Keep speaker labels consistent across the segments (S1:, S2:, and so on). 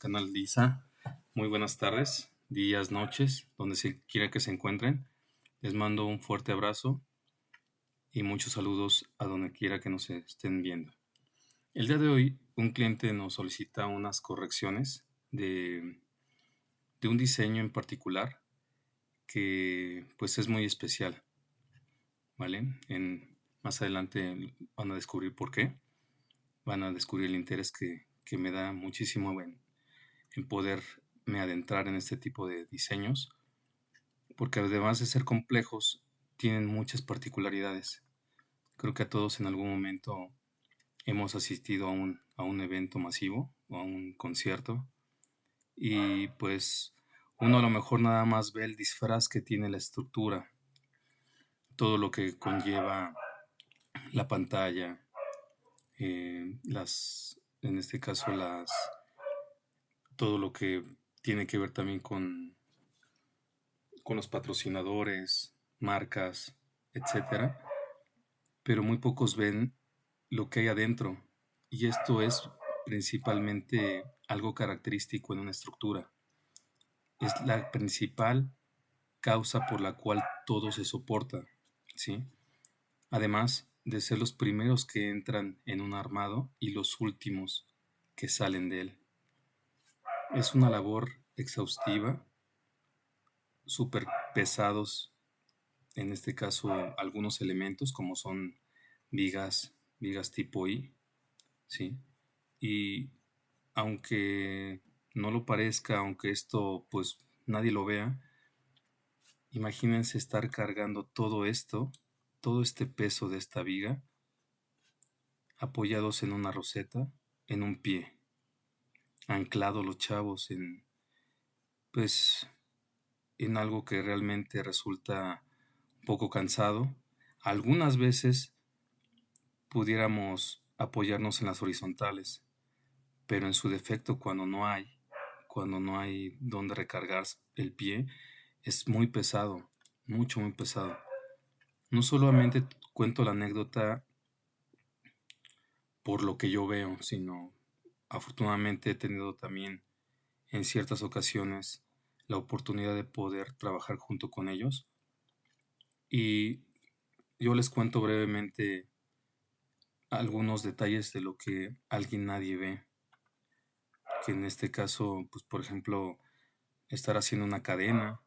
S1: canal Lisa. Muy buenas tardes, días, noches, donde se quiera que se encuentren. Les mando un fuerte abrazo y muchos saludos a donde quiera que nos estén viendo. El día de hoy, un cliente nos solicita unas correcciones de un diseño en particular que pues es muy especial, ¿vale? Más adelante van a descubrir por qué. Van a descubrir el interés que me da muchísimo en poderme adentrar en este tipo de diseños, porque además de ser complejos, tienen muchas particularidades. Creo que a todos en algún momento hemos asistido a un evento masivo o a un concierto y pues uno a lo mejor nada más ve el disfraz que tiene la estructura, todo lo que conlleva la pantalla, en este caso todo lo que tiene que ver también con los patrocinadores, marcas, etcétera, pero muy pocos ven lo que hay adentro. Y esto es principalmente algo característico en una estructura. Es la principal causa por la cual todo se soporta, ¿sí? Además de ser los primeros que entran en un armado y los últimos que salen de él. Es una labor exhaustiva, súper pesados, en este caso algunos elementos como son vigas tipo I, ¿sí? Y aunque no lo parezca, aunque esto pues nadie lo vea, imagínense estar cargando todo esto, todo este peso de esta viga, apoyados en una roseta, en un pie, anclados los chavos pues, en algo que realmente resulta un poco cansado. Algunas veces pudiéramos apoyarnos en las horizontales, pero en su defecto cuando no hay donde recargar el pie, es muy pesado, mucho, muy pesado. No solamente cuento la anécdota por lo que yo veo, sino afortunadamente he tenido también en ciertas ocasiones la oportunidad de poder trabajar junto con ellos. Y yo les cuento brevemente algunos detalles de lo que alguien nadie ve, que en este caso, pues por ejemplo, estar haciendo una cadena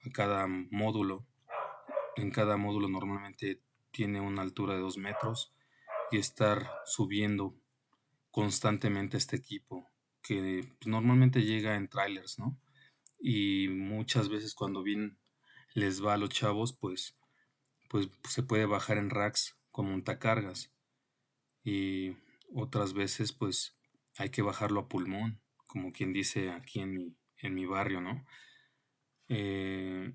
S1: a cada módulo. En cada módulo normalmente tiene una altura de 2 metros y estar subiendo constantemente este equipo que normalmente llega en trailers, ¿no? Y muchas veces cuando bien les va a los chavos, pues se puede bajar en racks con montacargas y otras veces pues hay que bajarlo a pulmón, como quien dice aquí en mi barrio, ¿no? Eh,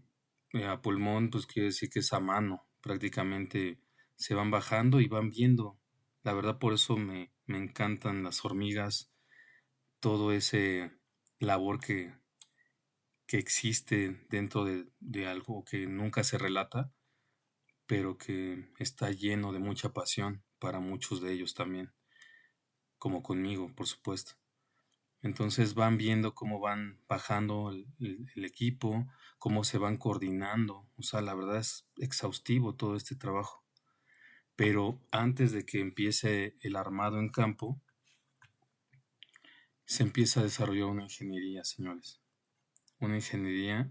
S1: a pulmón pues quiere decir que es a mano, prácticamente se van bajando y van viendo. La verdad por eso me encantan las hormigas, todo ese labor que existe dentro de algo que nunca se relata, pero que está lleno de mucha pasión para muchos de ellos también, como conmigo, por supuesto. Entonces van viendo cómo van bajando el equipo, cómo se van coordinando. O sea, la verdad es exhaustivo todo este trabajo. Pero antes de que empiece el armado en campo, se empieza a desarrollar una ingeniería, señores. Una ingeniería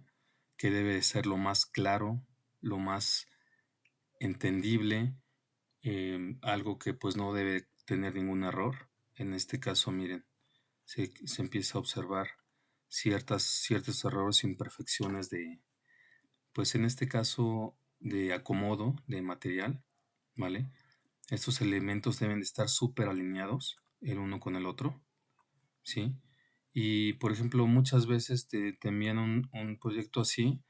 S1: que debe de ser lo más claro, lo más entendible, algo que pues no debe tener ningún error. En este caso, miren, se empieza a observar ciertos errores, imperfecciones pues en este caso, de acomodo de material, ¿vale? Estos elementos deben de estar súper alineados el uno con el otro, ¿sí? Y, por ejemplo, muchas veces te envían un proyecto así,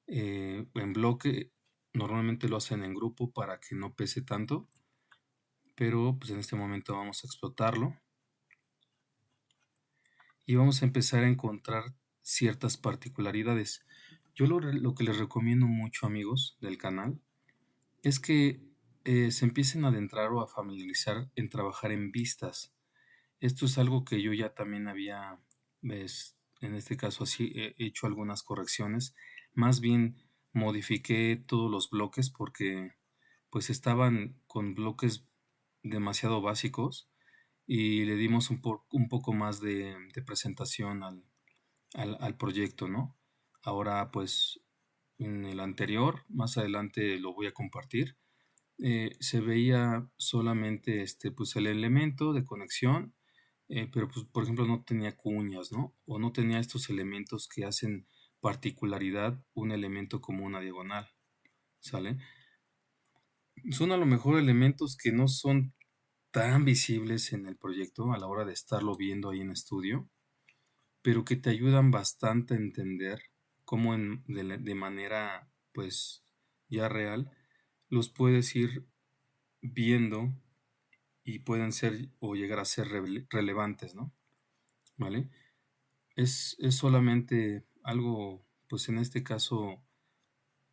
S1: en bloque, normalmente lo hacen en grupo para que no pese tanto, pero pues en este momento vamos a explotarlo y vamos a empezar a encontrar ciertas particularidades. Yo lo que les recomiendo mucho, amigos del canal, es que se empiecen a adentrar o a familiarizar en trabajar en vistas. Esto es algo que yo ya también había En este caso así he hecho algunas correcciones. Más bien modifiqué todos los bloques porque pues estaban con bloques demasiado básicos y le dimos un poco más de presentación al proyecto, ¿no? Ahora pues en el anterior, más adelante lo voy a compartir, se veía solamente pues el elemento de conexión, pero pues por ejemplo no tenía cuñas, ¿no? O no tenía estos elementos que hacen particularidad un elemento como una diagonal, ¿sale? Son a lo mejor elementos que no son tan visibles en el proyecto a la hora de estarlo viendo ahí en estudio, pero que te ayudan bastante a entender cómo de manera pues ya real los puedes ir viendo y pueden ser o llegar a ser relevantes, ¿no? ¿Vale? Es solamente algo, pues en este caso,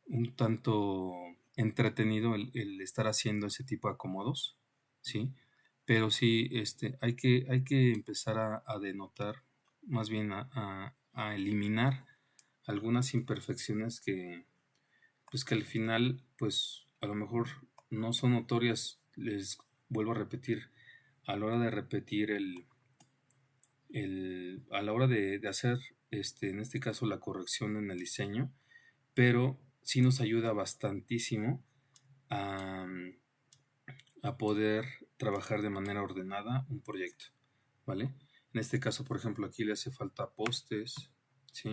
S1: un tanto entretenido el estar haciendo ese tipo de acomodos, ¿sí? Pero sí, hay que empezar a denotar, más bien a eliminar algunas imperfecciones pues que al final, pues a lo mejor no son notorias, les vuelvo a repetir, a la hora de repetir a la hora de hacer, en este caso, la corrección en el diseño, pero sí nos ayuda bastantísimo a, a poder trabajar de manera ordenada un proyecto, ¿vale? En este caso, por ejemplo, aquí le hace falta postes, ¿sí?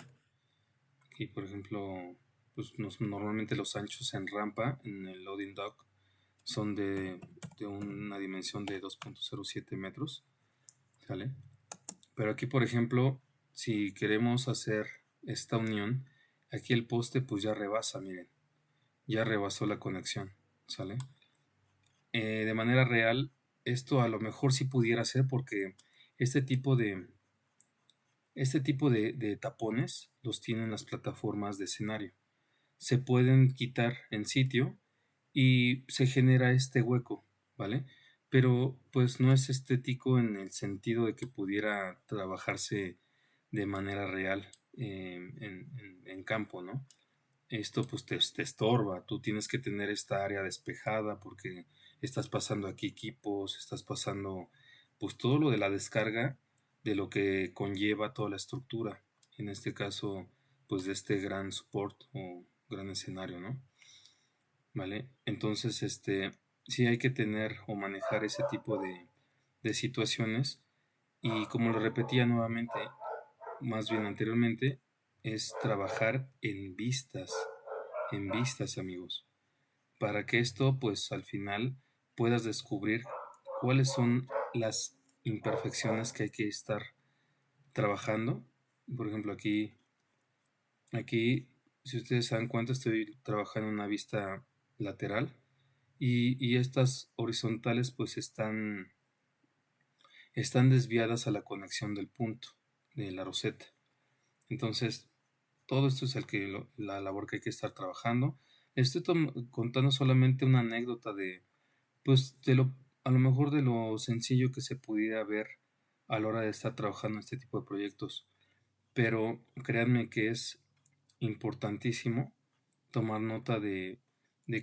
S1: Aquí, por ejemplo, pues normalmente los anchos en rampa, en el loading dock, son de una dimensión de 2.07 metros, ¿sale? Pero aquí, por ejemplo, si queremos hacer esta unión, aquí el poste pues ya rebasa, miren, ya rebasó la conexión, ¿sale? De manera real, esto a lo mejor sí pudiera ser porque este tipo de, de tapones los tienen las plataformas de escenario. Se pueden quitar en sitio y se genera este hueco, ¿vale? Pero pues no es estético en el sentido de que pudiera trabajarse de manera real en campo, ¿no? Esto pues te estorba, tú tienes que tener esta área despejada porque estás pasando aquí equipos, estás pasando pues todo lo de la descarga de lo que conlleva toda la estructura, en este caso pues de este gran support o gran escenario, ¿no? ¿Vale? Entonces, sí hay que tener o manejar ese tipo de situaciones y como lo repetía nuevamente, más bien anteriormente, es trabajar en vistas, amigos, para que esto, pues al final puedas descubrir cuáles son las imperfecciones que hay que estar trabajando. Por ejemplo, aquí, si ustedes se dan cuenta, estoy trabajando en una vista lateral y estas horizontales pues están desviadas a la conexión del punto de la roseta. Entonces, todo esto es la labor que hay que estar trabajando. Estoy contando solamente una anécdota pues, a lo mejor de lo sencillo que se pudiera ver a la hora de estar trabajando en este tipo de proyectos. Pero créanme que es importantísimo tomar nota de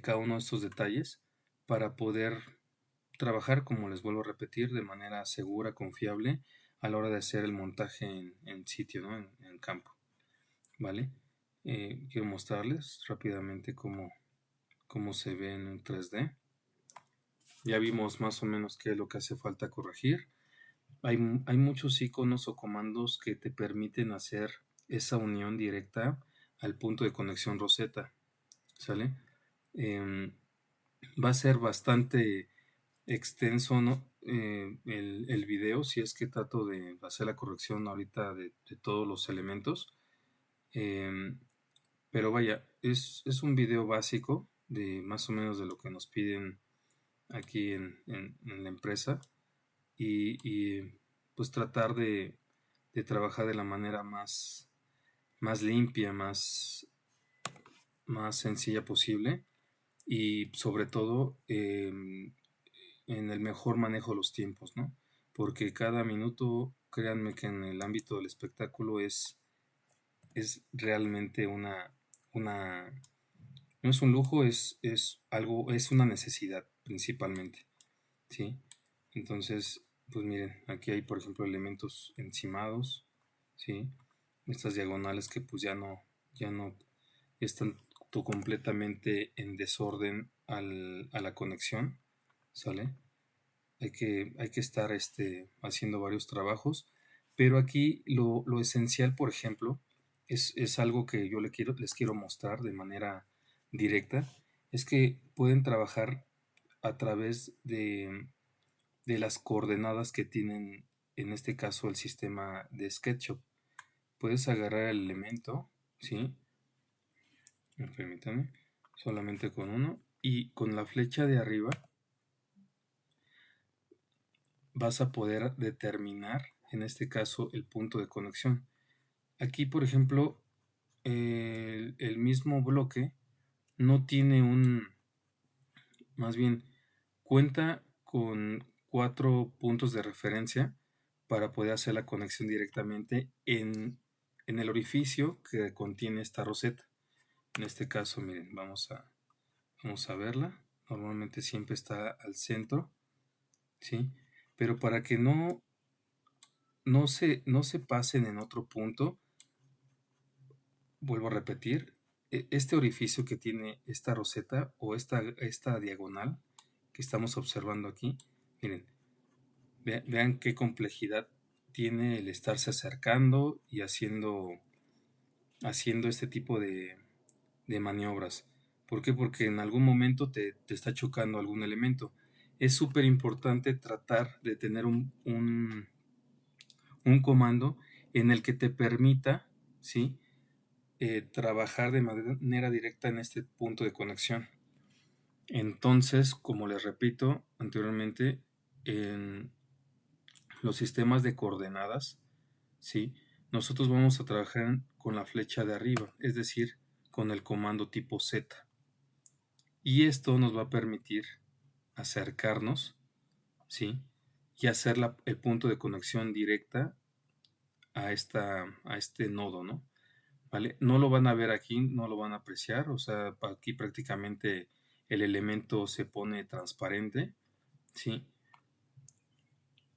S1: cada uno de estos detalles para poder trabajar, como les vuelvo a repetir, de manera segura, confiable a la hora de hacer el montaje en sitio, ¿no? En campo. ¿Vale? Quiero mostrarles rápidamente cómo se ve en un 3D. Ya vimos más o menos qué es lo que hace falta corregir. Hay muchos iconos o comandos que te permiten hacer esa unión directa al punto de conexión roseta. ¿Sale? Va a ser bastante extenso, ¿no? El video, si es que trato de hacer la corrección ahorita de todos los elementos. Pero vaya, es un video básico de más o menos de lo que nos piden aquí en la empresa y, pues tratar de trabajar de la manera más limpia, más sencilla posible y sobre todo en el mejor manejo de los tiempos, ¿no? Porque cada minuto, créanme que en el ámbito del espectáculo es realmente no es un lujo, es algo, es una necesidad principalmente, ¿sí? Entonces, pues miren, aquí hay por ejemplo elementos encimados, ¿sí? Estas diagonales que pues ya no están completamente en desorden a la conexión, ¿sale? Hay que estar haciendo varios trabajos, pero aquí lo esencial, por ejemplo, es algo que yo les quiero mostrar de manera directa, es que pueden trabajar a través de las coordenadas que tienen, en este caso, el sistema de SketchUp. Puedes agarrar el elemento, ¿sí? Permítame, solamente con uno, y con la flecha de arriba vas a poder determinar, en este caso, el punto de conexión. Aquí, por ejemplo, el mismo bloque no tiene más bien, cuenta con 4 puntos de referencia para poder hacer la conexión directamente en el orificio que contiene esta roseta. En este caso, miren, vamos a verla. Normalmente siempre está al centro, ¿sí? Pero para que no se pasen en otro punto, vuelvo a repetir, este orificio que tiene esta roseta o esta diagonal que estamos observando aquí, miren, vean qué complejidad tiene el estarse acercando y haciendo este tipo de maniobras. ¿Por qué? Porque en algún momento te está chocando algún elemento. Es súper importante tratar de tener un comando en el que te permita, ¿sí? Trabajar de manera directa en este punto de conexión. Entonces, como les repito anteriormente, en los sistemas de coordenadas, ¿sí? Nosotros vamos a trabajar con la flecha de arriba, es decir, con el comando tipo Z. Y esto nos va a permitir acercarnos, ¿sí? Y hacer el punto de conexión directa a este nodo, ¿no? ¿Vale? No lo van a ver aquí, no lo van a apreciar, o sea, aquí prácticamente el elemento se pone transparente, ¿sí?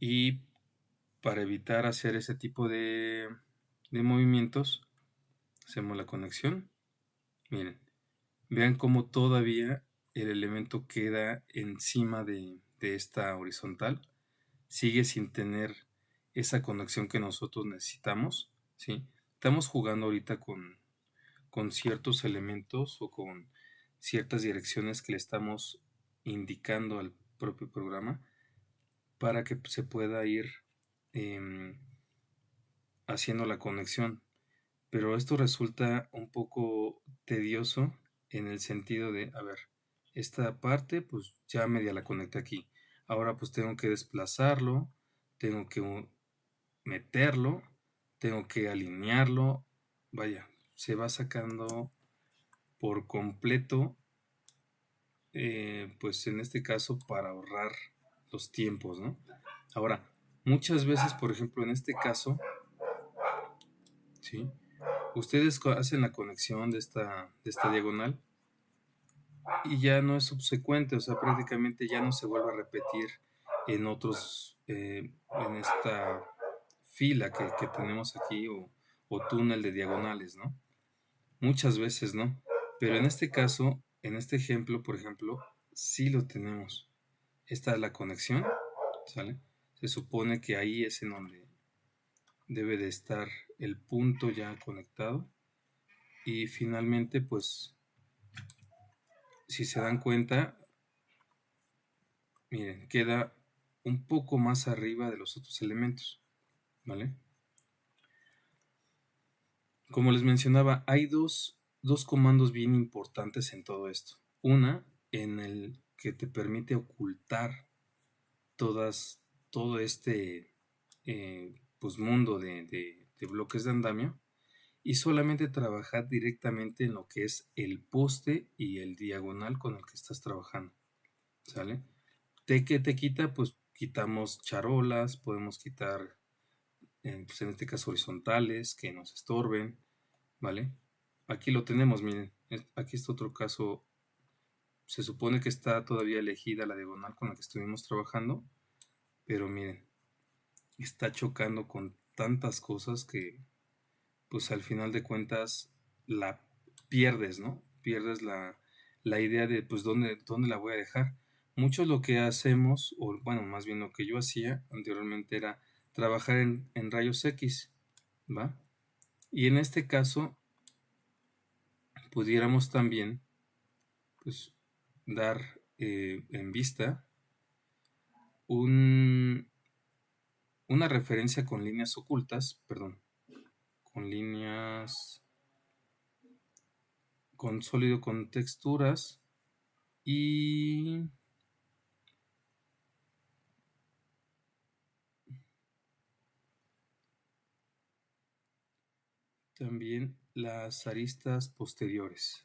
S1: Y para evitar hacer ese tipo de movimientos, hacemos la conexión. Miren, vean cómo todavía el elemento queda encima de esta horizontal, sigue sin tener esa conexión que nosotros necesitamos, ¿sí? Estamos jugando ahorita con ciertos elementos o con ciertas direcciones que le estamos indicando al propio programa para que se pueda ir haciendo la conexión. Pero esto resulta un poco tedioso en el sentido de, a ver, esta parte pues ya media la conecté aquí. Ahora pues tengo que desplazarlo, tengo que meterlo, tengo que alinearlo. Vaya, se va sacando por completo, pues en este caso para ahorrar los tiempos, ¿no? Ahora, muchas veces, por ejemplo, en este caso, ¿sí? Ustedes hacen la conexión de esta diagonal y ya no es subsecuente, o sea, prácticamente ya no se vuelve a repetir en otros, en esta fila que tenemos aquí o túnel de diagonales, ¿no? Muchas veces no, pero en este caso, en este ejemplo, por ejemplo, sí lo tenemos. Esta es la conexión, ¿sale? Se supone que ahí es en donde debe de estar el punto ya conectado y finalmente, pues, si se dan cuenta, miren, queda un poco más arriba de los otros elementos, ¿vale? Como les mencionaba, hay dos comandos bien importantes en todo esto. Una, en el que te permite ocultar todo este pues mundo de bloques de andamio y solamente trabajar directamente en lo que es el poste y el diagonal con el que estás trabajando, ¿sale? ¿Qué te quita? Pues quitamos charolas, podemos quitar pues en este caso horizontales, que nos estorben, ¿vale? Aquí lo tenemos, miren, aquí está otro caso. Se supone que está todavía elegida la diagonal con la que estuvimos trabajando, pero miren, está chocando con tantas cosas que pues al final de cuentas la pierdes, ¿no? Pierdes la idea de pues dónde la voy a dejar. Mucho lo que hacemos, o bueno, más bien lo que yo hacía anteriormente era trabajar en rayos X, ¿va? Y en este caso pudiéramos también pues dar en vista un, una referencia con líneas ocultas, perdón, con líneas con sólido con texturas y también las aristas posteriores,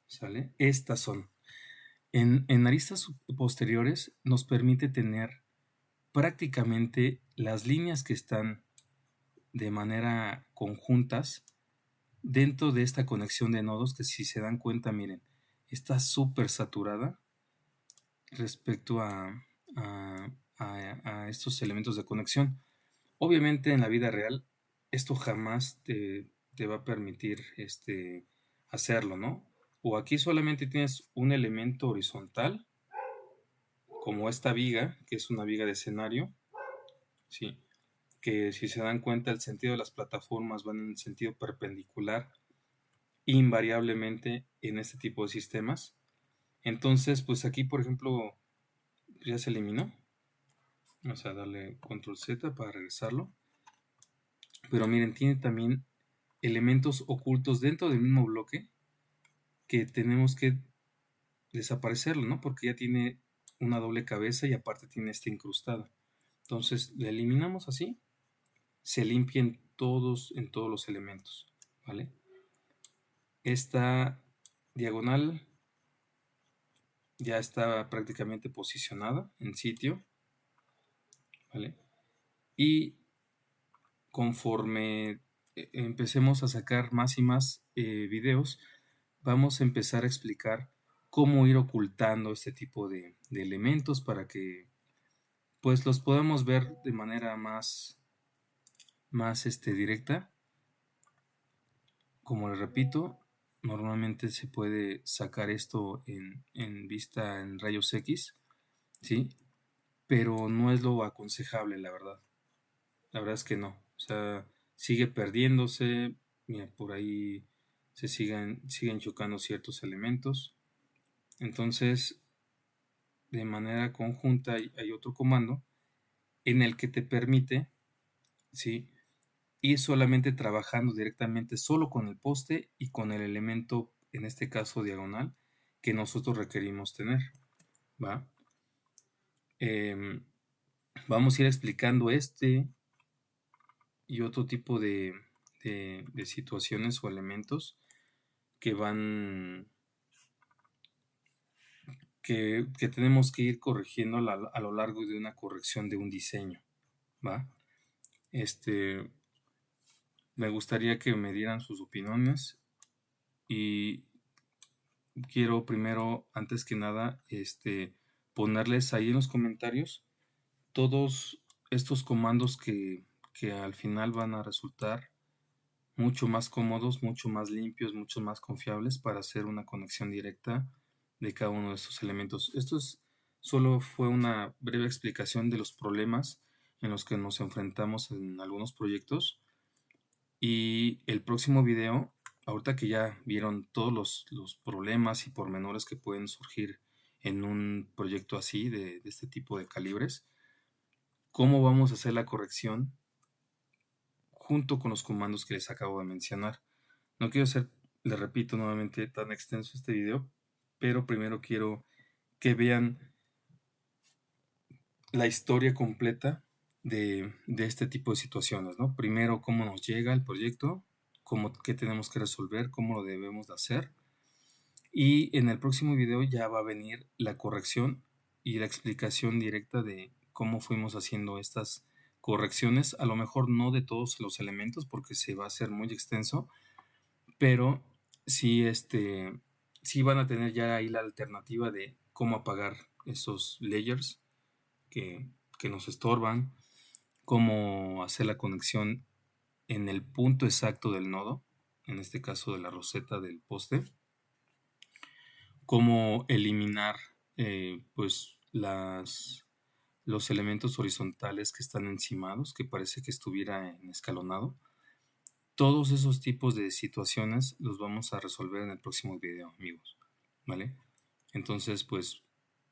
S1: ¿sale? Estas son. En aristas posteriores nos permite tener prácticamente las líneas que están de manera conjuntas dentro de esta conexión de nodos que si se dan cuenta, miren, está súper saturada respecto a estos elementos de conexión. Obviamente en la vida real esto jamás te va a permitir hacerlo, ¿no? O aquí solamente tienes un elemento horizontal, como esta viga, que es una viga de escenario, ¿sí? Que si se dan cuenta el sentido de las plataformas van en sentido perpendicular invariablemente en este tipo de sistemas. Entonces, pues aquí, por ejemplo, ya se eliminó. Vamos a darle control Z para regresarlo. Pero miren, tiene también elementos ocultos dentro del mismo bloque que tenemos que desaparecerlo, ¿no? Porque ya tiene una doble cabeza y aparte tiene este incrustado. Entonces, le eliminamos así. Se limpian en todos los elementos, ¿vale? Esta diagonal ya está prácticamente posicionada en sitio, ¿vale? Y conforme empecemos a sacar más y más videos, vamos a empezar a explicar cómo ir ocultando este tipo de elementos para que pues los podamos ver de manera más directa. Como les repito, normalmente se puede sacar esto en vista en rayos X, ¿sí? Pero no es lo aconsejable, la verdad. La verdad es que no. O sea, sigue perdiéndose. Mira, por ahí siguen chocando ciertos elementos. Entonces, de manera conjunta hay otro comando en el que te permite, ¿sí? Ir solamente trabajando directamente solo con el poste y con el elemento, en este caso diagonal, que nosotros requerimos tener, ¿va? Vamos a ir explicando y otro tipo de situaciones o elementos que que tenemos que ir corrigiendo a lo largo de una corrección de un diseño, ¿va? Me gustaría que me dieran sus opiniones y quiero primero, antes que nada, ponerles ahí en los comentarios todos estos comandos que al final van a resultar mucho más cómodos, mucho más limpios, mucho más confiables para hacer una conexión directa de cada uno de estos elementos. Solo fue una breve explicación de los problemas en los que nos enfrentamos en algunos proyectos. Y el próximo video, ahorita que ya vieron todos los problemas y pormenores que pueden surgir en un proyecto así, de este tipo de calibres, cómo vamos a hacer la corrección junto con los comandos que les acabo de mencionar. No quiero hacer, les repito nuevamente, tan extenso este video, pero primero quiero que vean la historia completa de este tipo de situaciones, ¿no? Primero, cómo nos llega el proyecto, qué tenemos que resolver, cómo lo debemos de hacer. Y en el próximo video ya va a venir la corrección y la explicación directa de cómo fuimos haciendo estas correcciones, a lo mejor no de todos los elementos porque se va a hacer muy extenso, pero sí, sí van a tener ya ahí la alternativa de cómo apagar esos layers que, que nos estorban, cómo hacer la conexión en el punto exacto del nodo, en este caso de la roseta del poste, cómo eliminar pues los elementos horizontales que están encimados, que parece que estuviera en escalonado. Todos esos tipos de situaciones los vamos a resolver en el próximo video, amigos, ¿vale? Entonces, pues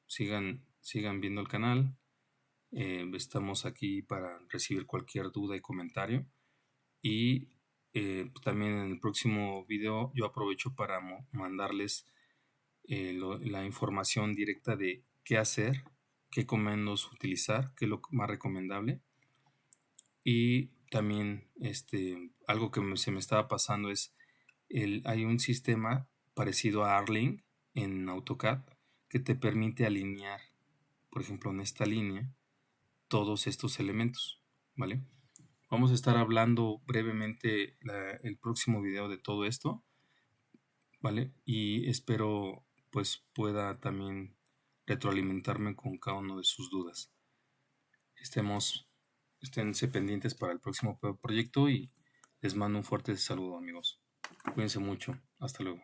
S1: sigan viendo el canal. Estamos aquí para recibir cualquier duda y comentario. Y también en el próximo video yo aprovecho para mandarles la información directa de qué hacer, qué comandos utilizar, qué es lo más recomendable. Y también algo que se me estaba pasando es, hay un sistema parecido a Arling en AutoCAD que te permite alinear, por ejemplo, en esta línea, todos estos elementos, ¿vale? Vamos a estar hablando brevemente el próximo video de todo esto, ¿vale? Y espero pues pueda también retroalimentarme con cada uno de sus dudas. Esténse pendientes para el próximo proyecto y les mando un fuerte saludo, amigos. Cuídense mucho. Hasta luego.